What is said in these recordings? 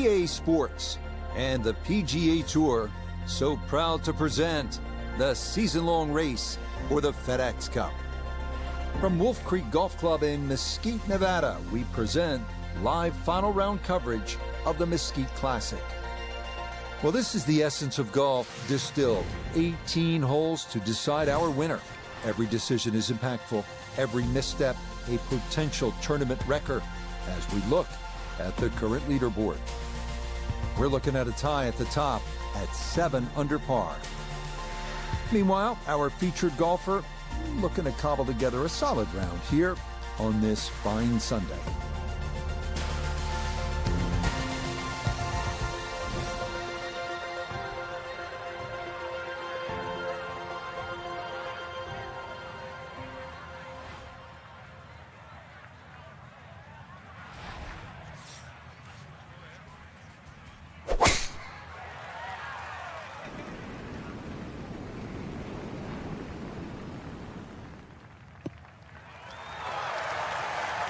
EA Sports and the PGA Tour so proud to present the season-long race for the FedEx Cup. From Wolf Creek Golf Club in Mesquite, Nevada, we present live final round coverage of the Mesquite Classic. Well, this is the essence of golf distilled. 18 holes to decide our winner. Every decision is impactful. Every misstep, a potential tournament wrecker as we look at the current leaderboard. We're looking at a tie at the top at 7 under par. Meanwhile, our featured golfer looking to cobble together a solid round here on this fine Sunday.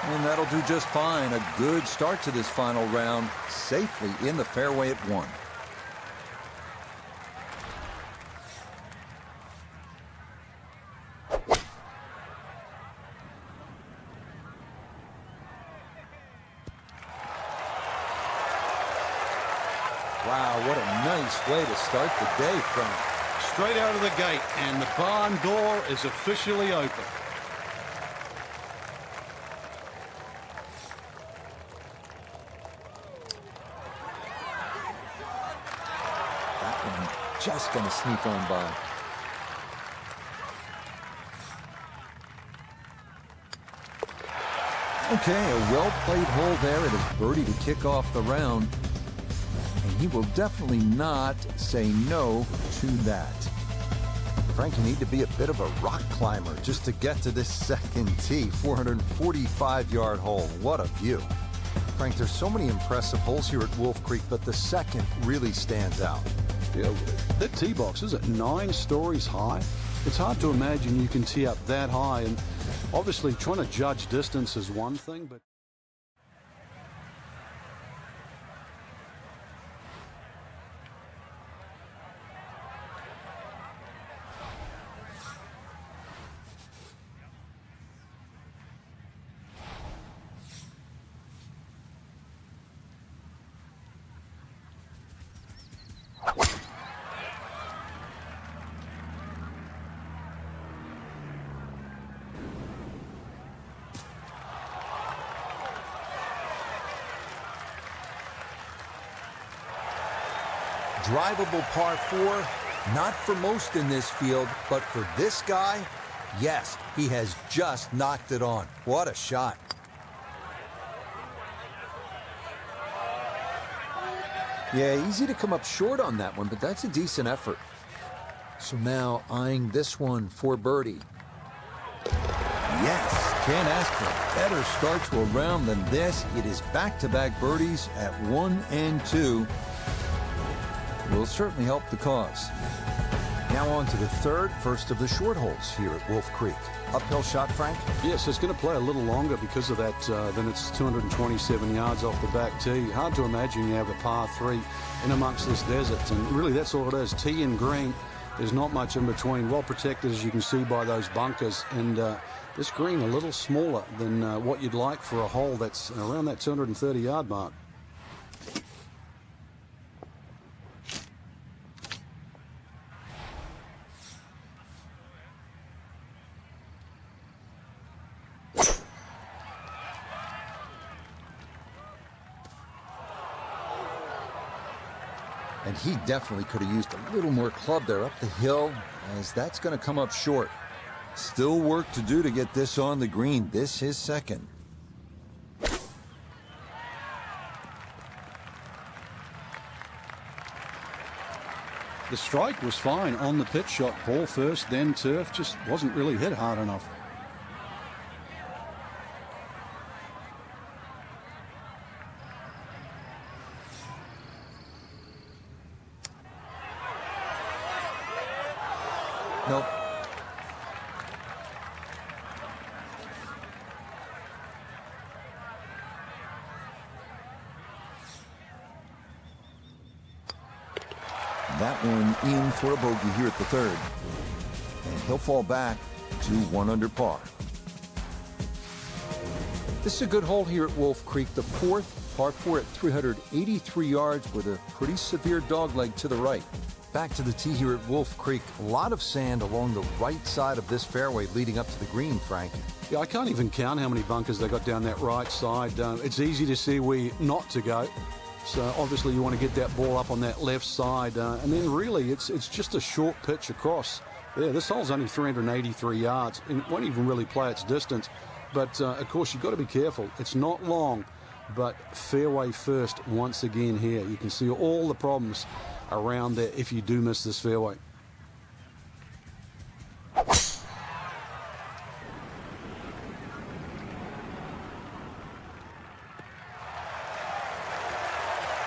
And that'll do just fine. A good start to this final round, safely in the fairway at 1. Wow, what a nice way to start the day, Frank. Straight out of the gate, and the barn door is officially open. Just going to sneak on by. Okay, a well-played hole there. It is birdie to kick off the round. And he will definitely not say no to that. Frank, you need to be a bit of a rock climber just to get to this second tee. 445-yard hole. What a view. Frank, there's so many impressive holes here at Wolf Creek, but the second really stands out. Yeah, that tee box is at 9 stories high. It's hard to imagine you can tee up that high, and obviously trying to judge distance is one thing, but Drivable par 4, not for most in this field, but for this guy, yes, he has just knocked it on. What a shot. Yeah, easy to come up short on that one, but that's a decent effort. So now eyeing this one for birdie. Yes, can't ask for a better start to a round than this. It is back-to-back birdies at 1 and 2. Will certainly help the cause. Now on to the first of the short holes here at Wolf Creek. Uphill shot, Frank? yes, it's going to play a little longer because of that. Then it's 227 yards off the back tee. Hard to imagine you have a par 3 in amongst this desert, and really that's all it is. Tee and green, there's not much in between. Well protected, as you can see by those bunkers, and this green a little smaller than what you'd like for a hole that's around that 230-yard mark. And he definitely could have used a little more club there up the hill, as that's going to come up short. Still work to do to get this on the green. This is second. The strike was fine on the pitch shot. Ball first, then turf. Just wasn't really hit hard enough. Nope. That one in for a bogey here at the third. And he'll fall back to 1 under par. This is a good hole here at Wolf Creek, the fourth, par 4 at 383 yards with a pretty severe dogleg to the right. Back to the tee here at Wolf Creek. A lot of sand along the right side of this fairway leading up to the green, Frank. Yeah, I can't even count how many bunkers they got down that right side. It's easy to see where not to go. So obviously you want to get that ball up on that left side. And then really it's just a short pitch across. Yeah, this hole's only 383 yards. And it won't even really play its distance. But, of course, you've got to be careful. It's not long, but fairway first once again here. You can see all the problems around there if you do miss this fairway.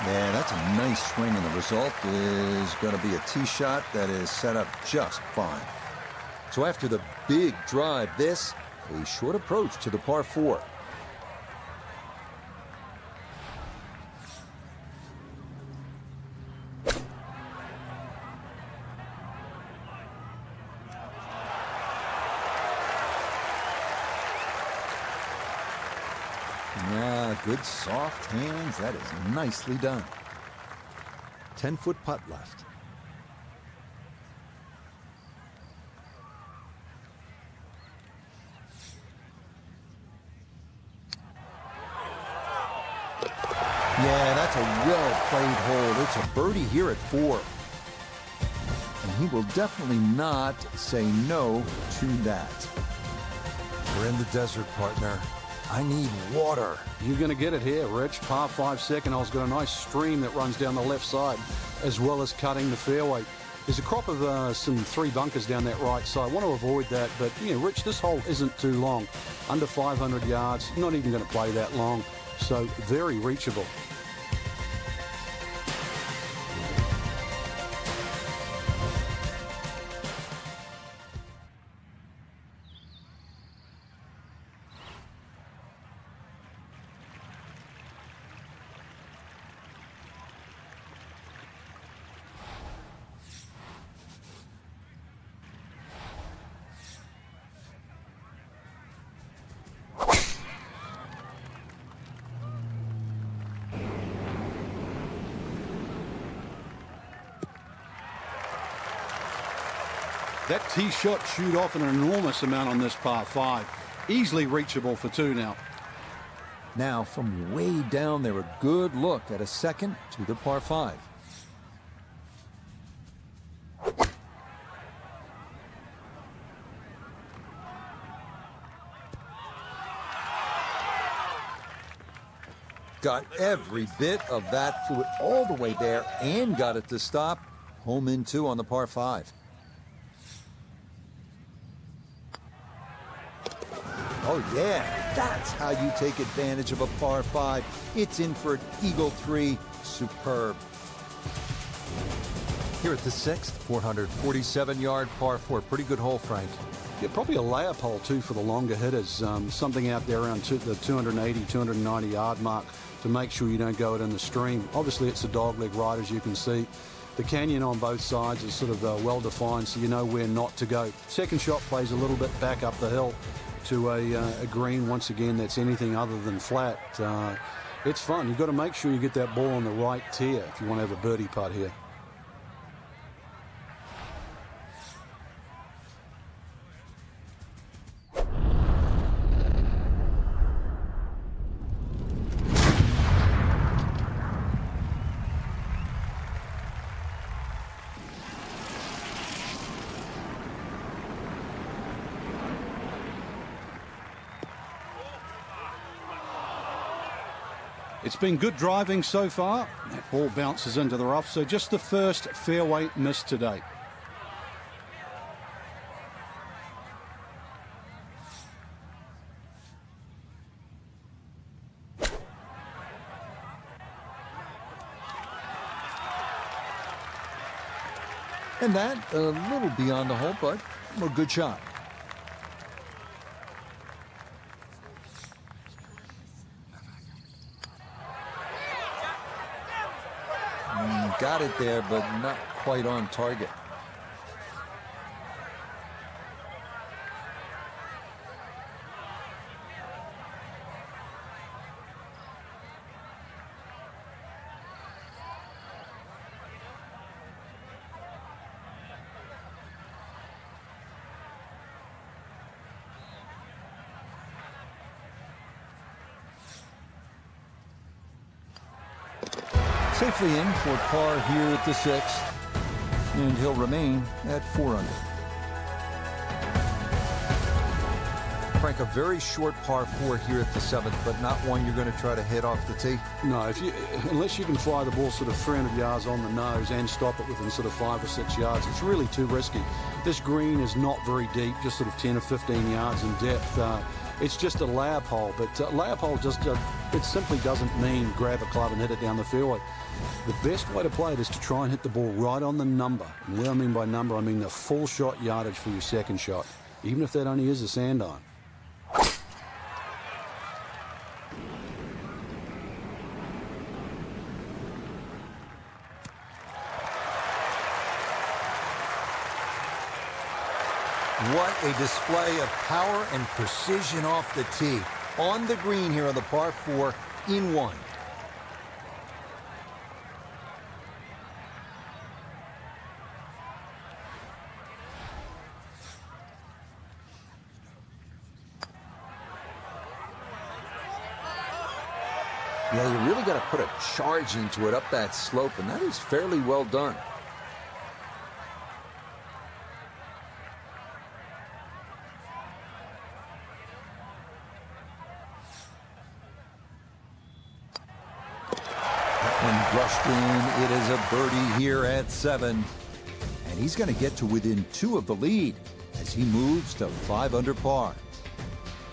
Yeah, that's a nice swing, and the result is going to be a tee shot that is set up just fine. So after the big drive, this, a short approach to the par 4. Yeah, good soft hands. That is nicely done. 10-foot putt left. Yeah, that's a well-played hole. It's a birdie here at 4. And he will definitely not say no to that. We're in the desert, partner. I need water. You're going to get it here, Rich. Par 5 second hole's got a nice stream that runs down the left side, as well as cutting the fairway. There's a crop of some 3 bunkers down that right side. I want to avoid that, but, yeah, Rich, this hole isn't too long. Under 500 yards, not even going to play that long. So very reachable. That tee shot shoot off an enormous amount on this par 5. Easily reachable for 2 now. Now, from way down there, a good look at a second to the par 5. Got every bit of that fluid all the way there and got it to stop. Home in 2 on the par 5. Oh, yeah, that's how you take advantage of a par 5. It's in for an eagle 3. Superb. Here at the 6th, 447-yard par 4. Pretty good hole, Frank. Yeah, probably a layup hole, too, for the longer hitters. Something out there around the 280, 290-yard mark to make sure you don't go it in the stream. Obviously, it's a dogleg right, as you can see. The canyon on both sides is sort of well-defined, so you know where not to go. Second shot plays a little bit back up the hill to a green, once again, that's anything other than flat. It's fun. You've got to make sure you get that ball on the right tier if you want to have a birdie putt here. It's been good driving so far. That ball bounces into the rough, so just the first fairway miss today. And that, a little beyond the hole, but a good shot. Got it there, but not quite on target. Safely in for par here at the 6th, and he'll remain at 4 under. Frank, a very short par 4 here at the 7th, but not one you're going to try to hit off the tee? No, unless you can fly the ball sort of 300 yards on the nose and stop it within sort of 5 or 6 yards, it's really too risky. This green is not very deep, just sort of 10 or 15 yards in depth. It's just a layup hole, but layup hole just it simply doesn't mean grab a club and hit it down the fairway. The best way to play it is to try and hit the ball right on the number. And what I mean by number, I mean the full shot yardage for your second shot, even if that only is a sand iron. What a display of power and precision off the tee. On the green here on the par 4 in 1. Yeah, you really got to put a charge into it up that slope, and that is fairly well done. That one brushed in. It is a birdie here at 7. And he's going to get to within 2 of the lead as he moves to 5 under par.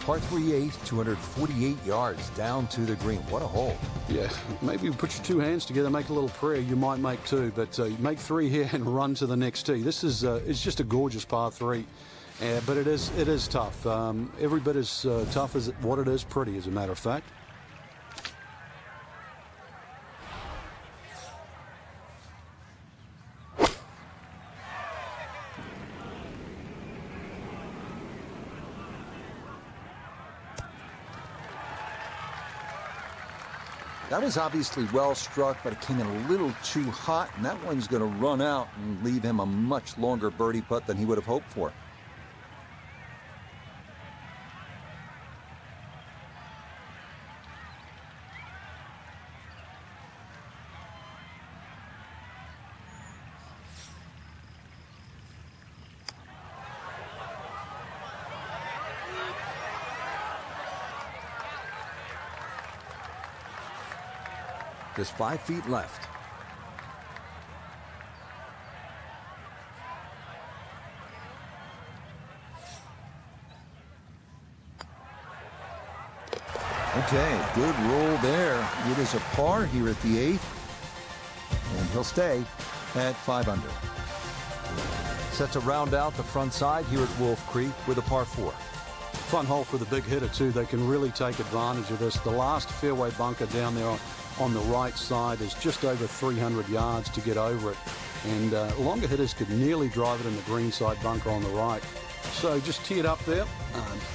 Par 3-8, 248 yards down to the green. What a hole. Yeah, maybe you put your 2 hands together, make a little prayer. You might make 2, but you make 3 here and run to the next tee. This is it's just a gorgeous par 3, but it is tough. Every bit as tough as what it is pretty, as a matter of fact. That was obviously well struck, but it came in a little too hot, and that one's going to run out and leave him a much longer birdie putt than he would have hoped for. Just 5 feet left. Okay, good roll there. It is a par here at the 8th, and he'll stay at 5 under. Set to round out the front side here at Wolf Creek with a par 4. Fun hole for the big hitter too. They can really take advantage of this. The last fairway bunker down there on the right side is just over 300 yards to get over it, and longer hitters could nearly drive it in the green side bunker on the right. So just tee it up there.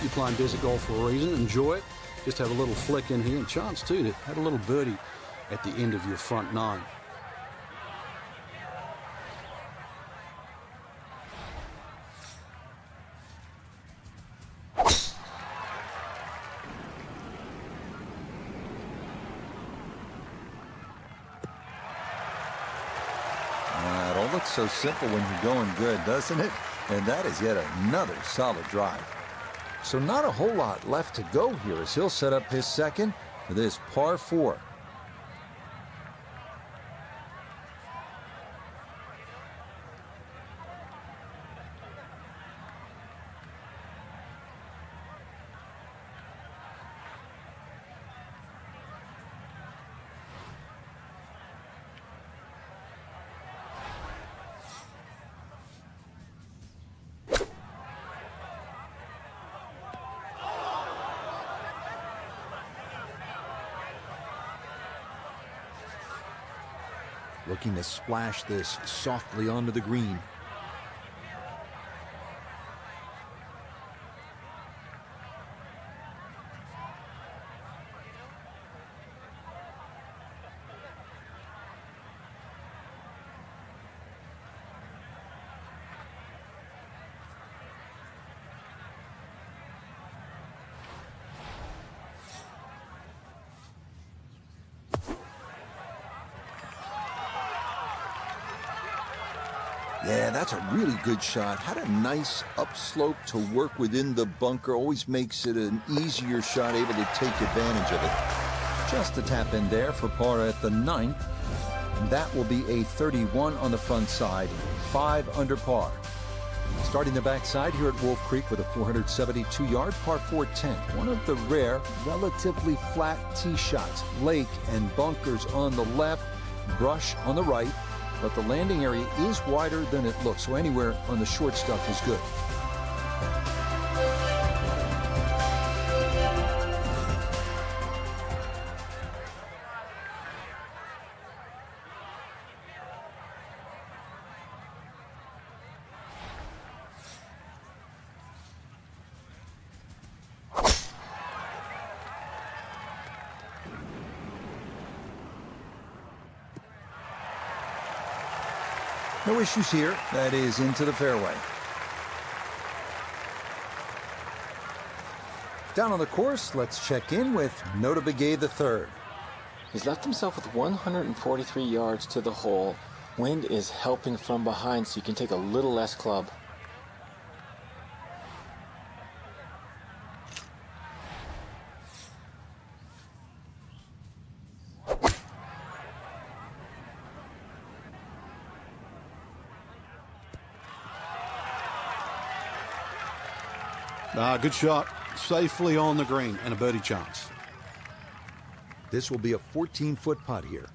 You're playing desert golf for a reason. Enjoy it. Just have a little flick in here, and chance too to have a little birdie at the end of your front 9. Looks so simple when you're going good, doesn't it? And that is yet another solid drive. So not a whole lot left to go here as he'll set up his second for this par 4. looking to splash this softly onto the green. Yeah, that's a really good shot. Had a nice upslope to work within the bunker. Always makes it an easier shot, able to take advantage of it. Just a tap in there for par at the 9th. And that will be a 31 on the front side, 5 under par. Starting the backside here at Wolf Creek with a 472-yard par 4-10. One of the rare, relatively flat tee shots. Lake and bunkers on the left, brush on the right. But the landing area is wider than it looks, so anywhere on the short stuff is good. No issues here. That is into the fairway. Down on the course, let's check in with Nota Begay III. He's left himself with 143 yards to the hole. Wind is helping from behind, so you can take a little less club. Good shot. Safely on the green and a birdie chance. This will be a 14-foot putt here.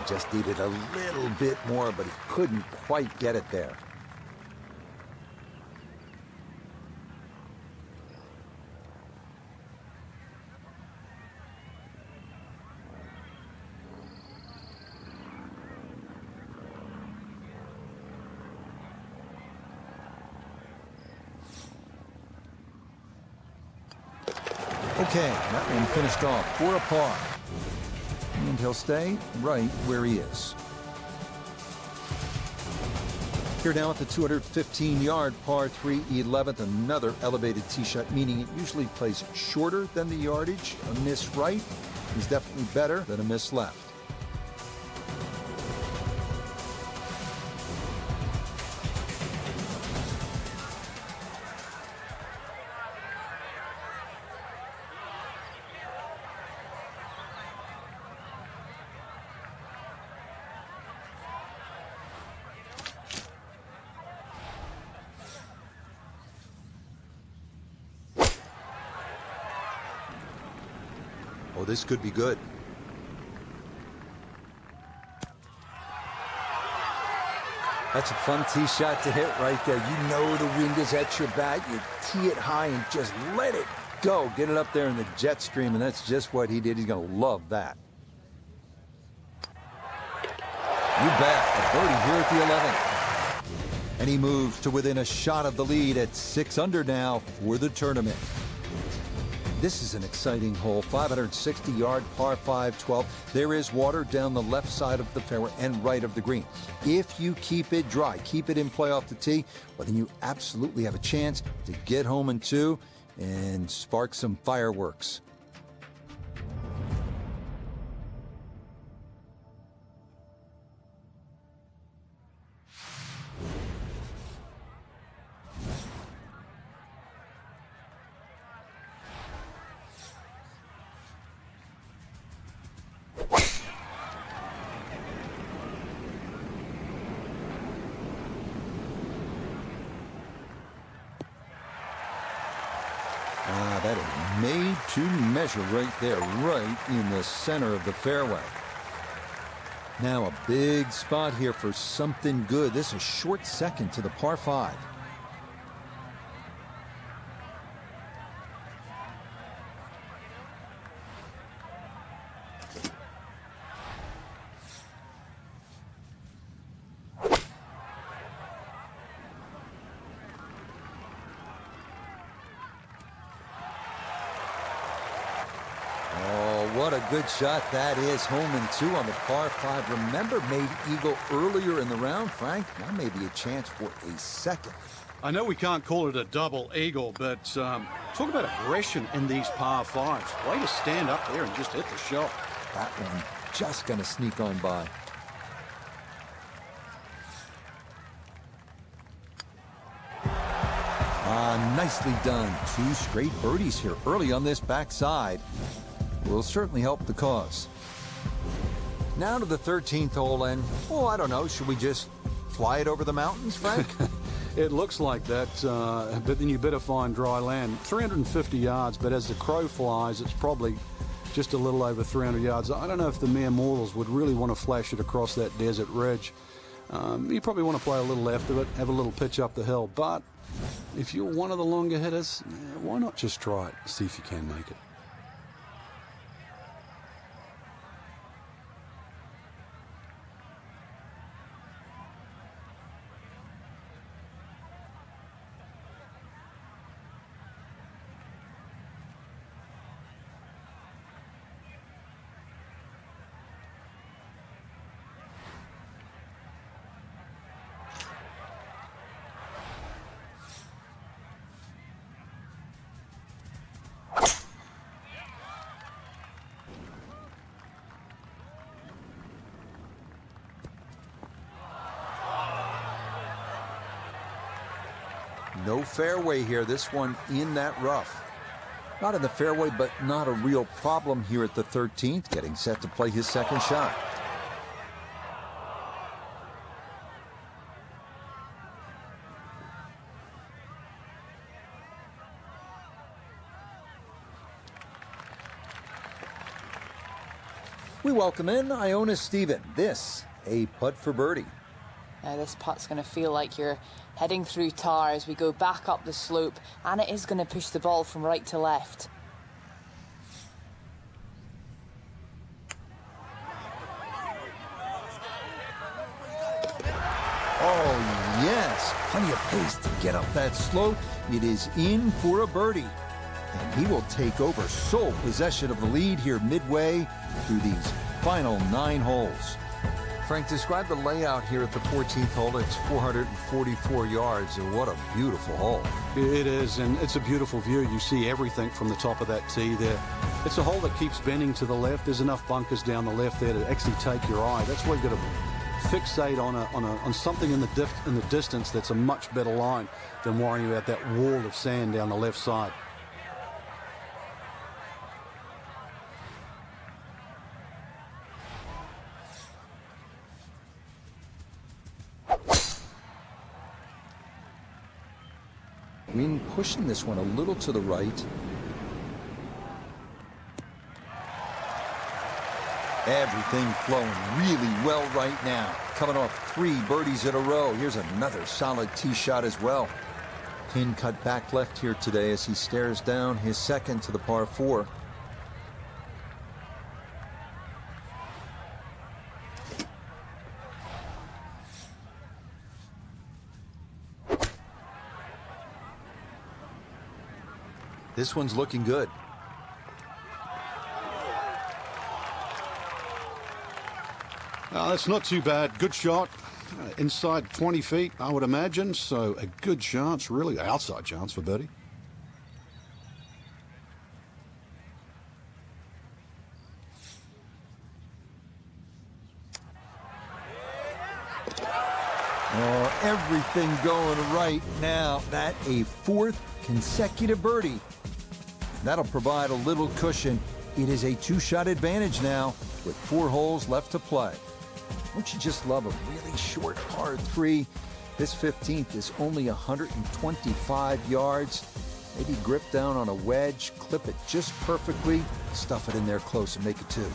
Just needed a little bit more, but he couldn't quite get it there. Okay, that one finished off for a par. And he'll stay right where he is. Here now at the 215-yard par 3 11th, another elevated tee shot, meaning it usually plays shorter than the yardage. A miss right is definitely better than a miss left. Oh, this could be good. That's a fun tee shot to hit right there. You know the wind is at your back. You tee it high and just let it go. Get it up there in the jet stream, and that's just what he did. He's going to love that. You bet. A birdie here at the 11th. And he moves to within a shot of the lead at 6 under now for the tournament. This is an exciting hole, 560-yard par 5-12. There is water down the left side of the fairway and right of the green. If you keep it dry, keep it in play off the tee, well, then you absolutely have a chance to get home in 2 and spark some fireworks. That is made to measure right there, right in the center of the fairway. Now a big spot here for something good. This is a short second to the par 5. What a good shot that is. Home and 2 on the par 5. Remember, made eagle earlier in the round, Frank. Now maybe a chance for a second. I know we can't call it a double eagle, but talk about aggression in these par 5s. Way to stand up there and just hit the shot. That one just going to sneak on by. Nicely done. 2 straight birdies here early on this backside. Will certainly help the cause. Now to the 13th hole, and, oh, I don't know, should we just fly it over the mountains, Frank? It looks like that, but then you better find dry land. 350 yards, but as the crow flies, it's probably just a little over 300 yards. I don't know if the mere mortals would really want to flash it across that desert ridge. You probably want to play a little left of it, have a little pitch up the hill, but if you're one of the longer hitters, why not just try it, see if you can make it. No fairway here. This one in that rough. Not in the fairway, but not a real problem here at the 13th. Getting set to play his second shot. We welcome in Iona Stephen. This, a putt for birdie. Now this putt's going to feel like you're heading through tar as we go back up the slope, and it is going to push the ball from right to left. Oh, yes. Plenty of pace to get up that slope. It is in for a birdie. And he will take over sole possession of the lead here midway through these final 9 holes. Frank, describe the layout here at the 14th hole. It's 444 yards, and what a beautiful hole. It is, and it's a beautiful view. You see everything from the top of that tee there. It's a hole that keeps bending to the left. There's enough bunkers down the left there to actually take your eye. That's why you've got to fixate on something in the distance that's a much better line than worrying about that wall of sand down the left side. Wind pushing this one a little to the right. Everything flowing really well right now. Coming off 3 birdies in a row. Here's another solid tee shot as well. Pin cut back left here today as he stares down his second to the par 4. This one's looking good. That's not too bad. Good shot. Inside 20 feet, I would imagine. So a good chance, really. Outside chance for birdie. Oh, everything going right now. That a 4th consecutive birdie. That'll provide a little cushion. It is a 2-shot advantage now with 4 holes left to play. Don't you just love a really short par 3? This 15th is only 125 yards. Maybe grip down on a wedge, clip it just perfectly, stuff it in there close and make it 2.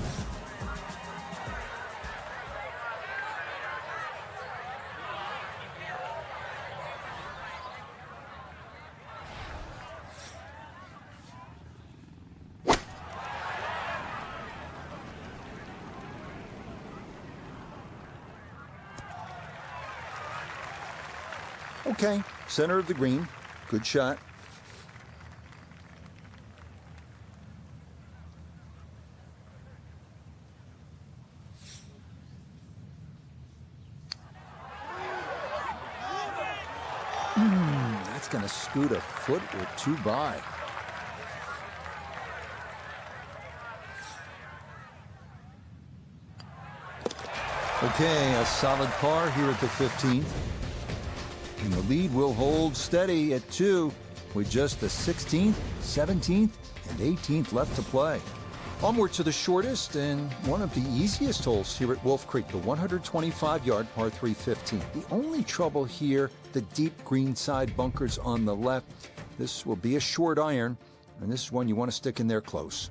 Okay, center of the green. Good shot. That's going to scoot a foot or two by. Okay, a solid par here at the 15th. And the lead will hold steady at 2 with just the 16th, 17th, and 18th left to play. Onward to the shortest and one of the easiest holes here at Wolf Creek, the 125-yard par 3 15. The only trouble here, the deep greenside bunkers on the left. This will be a short iron, and this is one you want to stick in there close.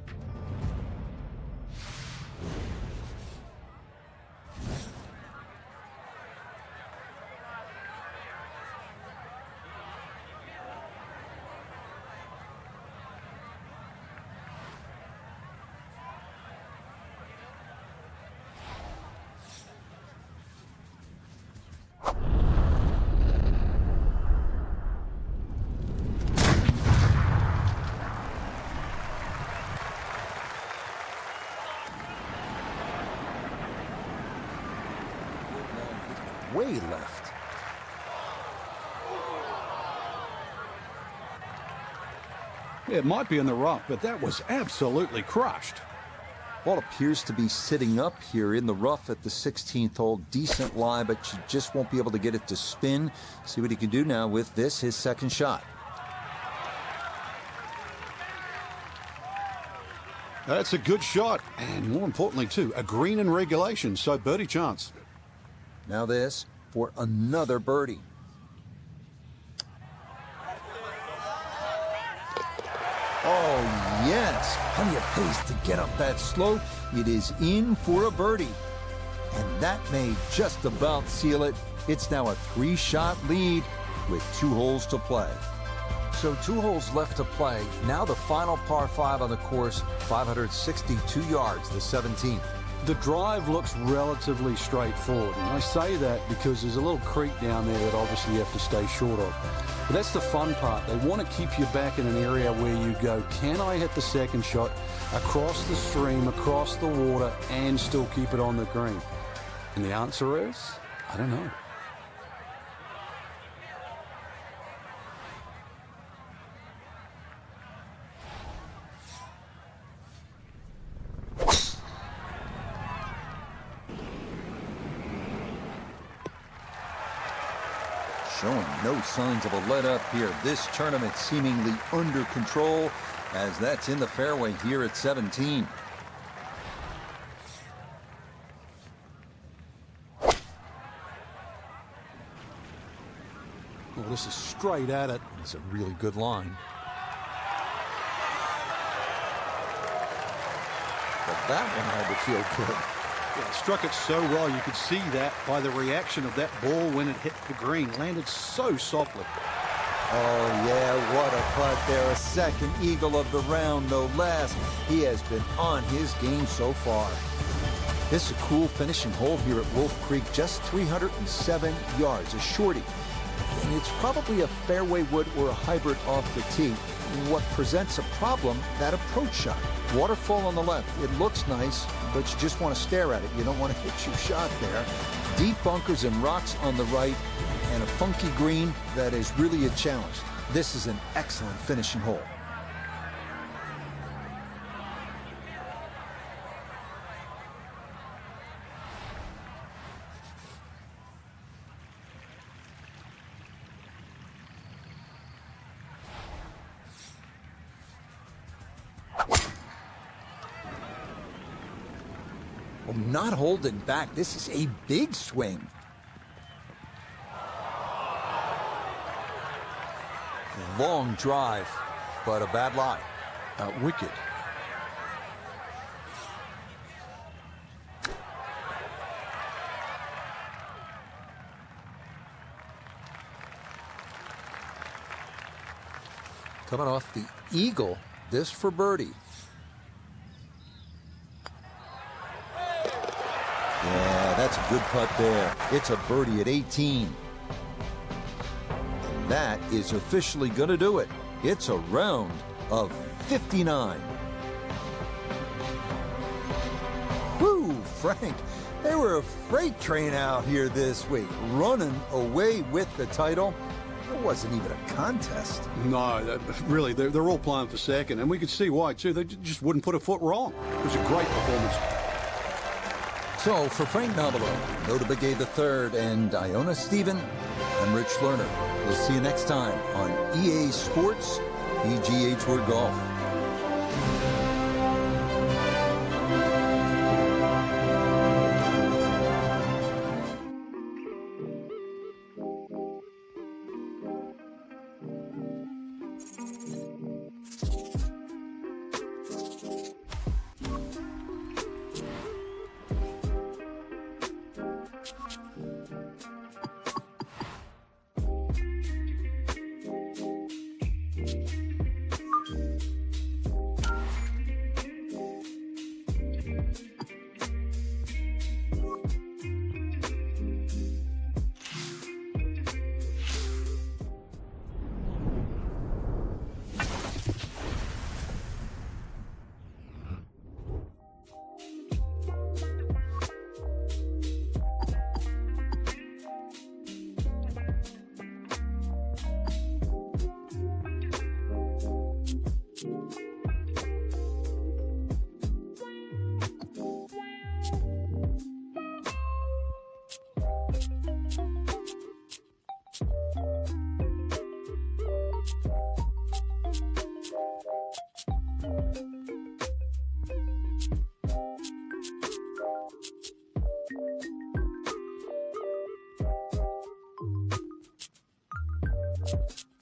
Way left. Yeah, it might be in the rough, but that was absolutely crushed. Ball appears to be sitting up here in the rough at the 16th hole. Decent lie, but you just won't be able to get it to spin. See what he can do now with this, his second shot. That's a good shot, and more importantly, too, a green in regulation, so birdie chance. Now this for another birdie. Oh, yes. Plenty of pace to get up that slope. It is in for a birdie. And that may just about seal it. It's now a 3-shot lead with 2 holes to play. So 2 holes left to play. Now the final par 5 on the course, 562 yards, the 17th. The drive looks relatively straightforward, and I say that because there's a little creek down there that obviously you have to stay short of. But that's the fun part. They want to keep you back in an area where you go, can I hit the second shot across the stream, across the water, and still keep it on the green? And the answer is, I don't know. Showing no signs of a let-up here. This tournament seemingly under control as that's in the fairway here at 17. Well, this is straight at it. It's a really good line. But that one had to feel good. Yeah, struck it so well. You could see that by the reaction of that ball when it hit the green. Landed so softly. Oh, yeah, what a putt there. A second eagle of the round, no less. He has been on his game so far. This is a cool finishing hole here at Wolf Creek. Just 307 yards, a shorty. And it's probably a fairway wood or a hybrid off the tee. What presents a problem, that approach shot. Waterfall on the left. It looks nice, but you just want to stare at it. You don't want to hit your shot there. Deep bunkers and rocks on the right, and a funky green that is really a challenge. This is an excellent finishing hole. Well, not holding back. This is a big swing. Long drive, but a bad lie. Wicked. Coming off the eagle, this for birdie. Yeah, that's a good putt there. It's a birdie at 18. And that is officially going to do it. It's a round of 59. Woo, Frank. They were a freight train out here this week, running away with the title. It wasn't even a contest. No, really, they're all playing for second, and we could see why, too. They just wouldn't put a foot wrong. It was a great performance. So, for Frank Nobilo, Nota Begay III, and Iona Stephen, I'm Rich Lerner. We'll see you next time on EA Sports PGA Tour Golf. You